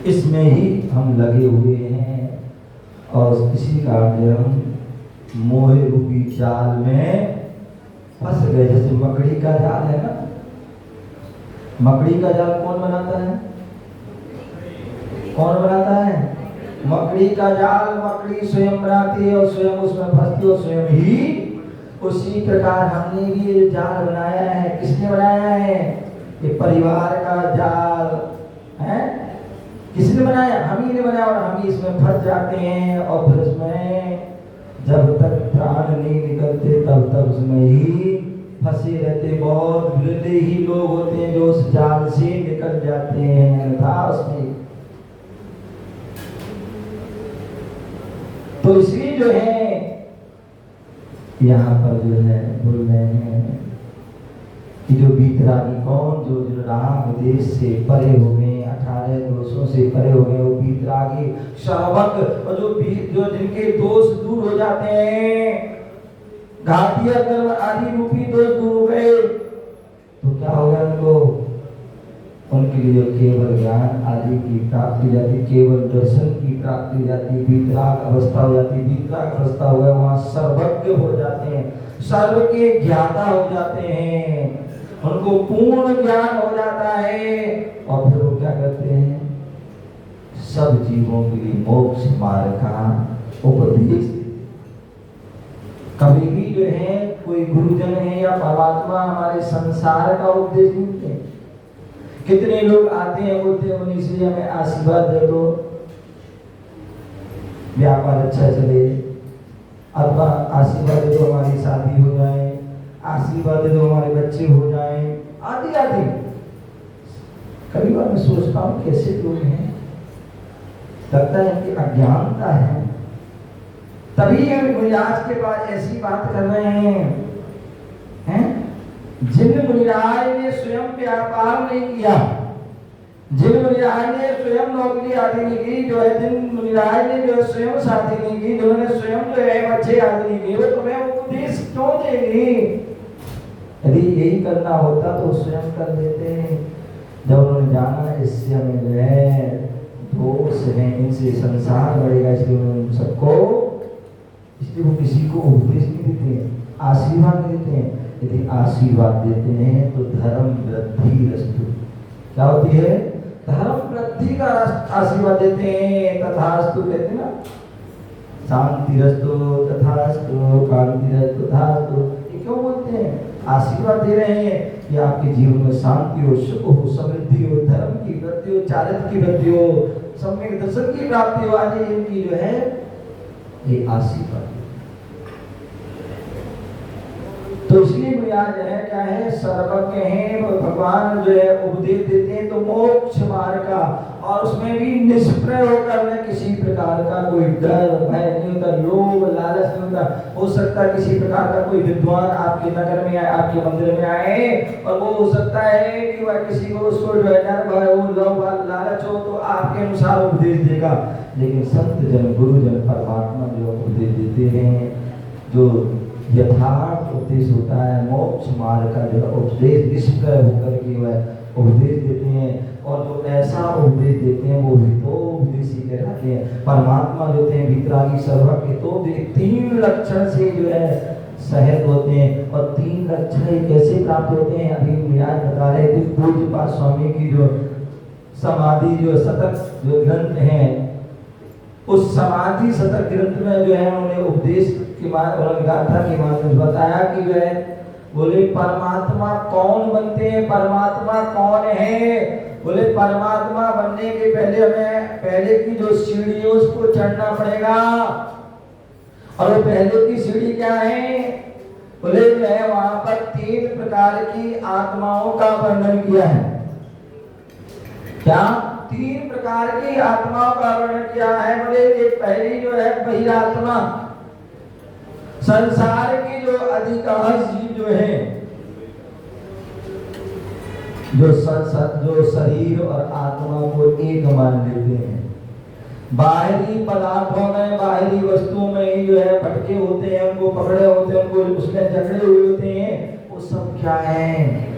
इसमें ही हम लगे हुए हैं और इसी कारण हम मोह रूपी जाल में फंस गए। जैसे मकड़ी का जाल है ना, मकड़ी का जाल कौन बनाता है? कौन बनाता है? मकड़ी का जाल मकड़ी स्वयं बनाती है और स्वयं उसमें फंसती है, स्वयं ही। उसी प्रकार हमने भी ये जाल बनाया है। किसने बनाया है? ये परिवार का जाल है। किसने बनाया? हम ही ने बनाया और हम ही इसमें फंस जाते हैं और फिर उसमें जब तक प्राण नहीं निकलते तब तक उसमें ही फंसे रहते। बहुत वृद्ध ही लोग होते हैं जो उस जाल से निकल जाते हैं था उसमें। तो इसलिए जो है यहाँ पर जो है बोल रहे हैं कि जो वीतरागी कौन, जो राम देश से परे हो गए, 18 दोषों से परे हो गए, वो वीतरागी श्रावक। और जो जिनके दोष दूर हो जाते हैं, घाटिया कर्म आदि रूपी दोष दूर हो गए, तो क्या होगा उनको? उनके लिए जो केवल ज्ञान आदि की प्राप्ति हो जाती, केवल दर्शन की प्राप्ति हो जाती, वीतराग अवस्था हो जाती। वीतराग अवस्था हो गया वहाँ सर्वज्ञ हो जाते हैं, सर्व के ज्ञाता हो जाते हैं, उनको पूर्ण ज्ञान हो जाता है। और फिर वो क्या करते हैं? सब जीवों के लिए मोक्ष मार्ग का उपदेश। कभी भी जो है कोई गुरुजन है या परमात्मा हमारे संसार का उपदेश नहीं देते। कितने लोग आते हैं बोलते हैं मुनि श्री हमें आशीर्वाद दे दो, व्यापार अच्छा चले, अथवा आशीर्वाद दे दो हमारी शादी हो जाए, आशीर्वाद दे दो हमारे बच्चे हो जाए, आदि आदि। कभी बार मैं सोचता हूँ कैसे लोग हैं, लगता है कि अज्ञानता है, तभी मुनिराज के पास ऐसी बात कर रहे हैं? जिन मुनिराज ने स्वयं व्यापार नहीं किया, जिन मुनिराज ने स्वयं नौकरी आदि नहीं की, जो है जिन मुनिराज ने जो स्वयं शादी नहीं की, जिन्होंने स्वयं जो है बच्चे आदि नहीं किए, वो तुम्हें उपदेश क्यों देंगे? यदि यही करना होता तो स्वयं कर देते। जब उन्होंने जाना इससे हमें जो है दोष है, इनसे संसार बढ़ेगा, इसलिए उन्होंने सबको, इसलिए वो किसी को उपदेश नहीं देते, आशीर्वाद देते हैं। यदि आशीर्वाद देते हैं तो धर्म वृद्धि रस्तु, क्या होती है? धर्म वृद्धि का आशीर्वाद देते हैं। तथास्तु कहते हैं ना, शांति रस्तु तथास्तु, कांति रस्तु तथास्तु। ये क्यों बोलते हैं? आशीर्वाद दे रहे हैं कि आपके जीवन में शांति हो, सुख हो, समृद्धि हो, धर्म की वृद्धि हो, चारित्र की वृद्धि हो, सम्यक दर्शन की प्राप्ति हो, आदि इनकी जो है ये आशीर्वाद। तो इसलिए मुनिराज है क्या है? सर्वज्ञ हैं। भगवान जो है उपदेश देते हैं तो मोक्ष मार्ग का, और उसमें भी निष्प्रय होकर न किसी प्रकार का कोई डर भय नहीं होता, लोभ लालच नहीं होता। हो सकता है किसी प्रकार का कोई विद्वान आपके नगर में आए, आपके मंदिर में आए, और वो हो सकता है कि वह किसी को उसको जो है डर भय हो, लोभ लालच हो, तो आपके अनुसार उपदेश देगा। लेकिन संत जन, गुरुजन, परमात्मा जो उपदेश देते हैं, जो यथार्थ उपदेश होता है, मोक्ष मार्ग का जो उपदेश निष्प्रय होकर के वह उपदेश देते हैं, और जो ऐसा उपदेश देते हैं वो हितोपदेशी कहलाते हैं। परमात्मा जो होते हैं वीतरागी सर्वज्ञ, तो 3 लक्षण से जो है सहज होते हैं। और 3 लक्षण कैसे प्राप्त होते हैं? अभी मुनिराज बता रहे थे, पूज्यपाद स्वामी की जो समाधि जो शतक जो ग्रंथ है, उस समाधि शतक ग्रंथ में जो है उन्होंने उपदेश की गाथा के माध्यम से बताया कि वह बोले परमात्मा कौन बनते हैं, परमात्मा कौन है? बोले परमात्मा बनने के पहले हमें पहले की जो सीढ़ी है उसको चढ़ना पड़ेगा। और वो पहले की सीढ़ी क्या है? बोले जो है वहां पर 3 प्रकार की आत्माओं का वर्णन किया है। क्या? 3 प्रकार की आत्माओं का वर्णन किया है। बोले ये पहली जो है बहिरात्मा, संसार की जो अधिकांश जीव जो है, जो शरीर और आत्मा को एक मान लेते हैं, बाहरी पदार्थों में, बाहरी वस्तुओं में ही जो है भटके होते हैं, उनको पकड़े होते हैं, उनको उसमें जकड़े हुए होते हैं, वो सब क्या है?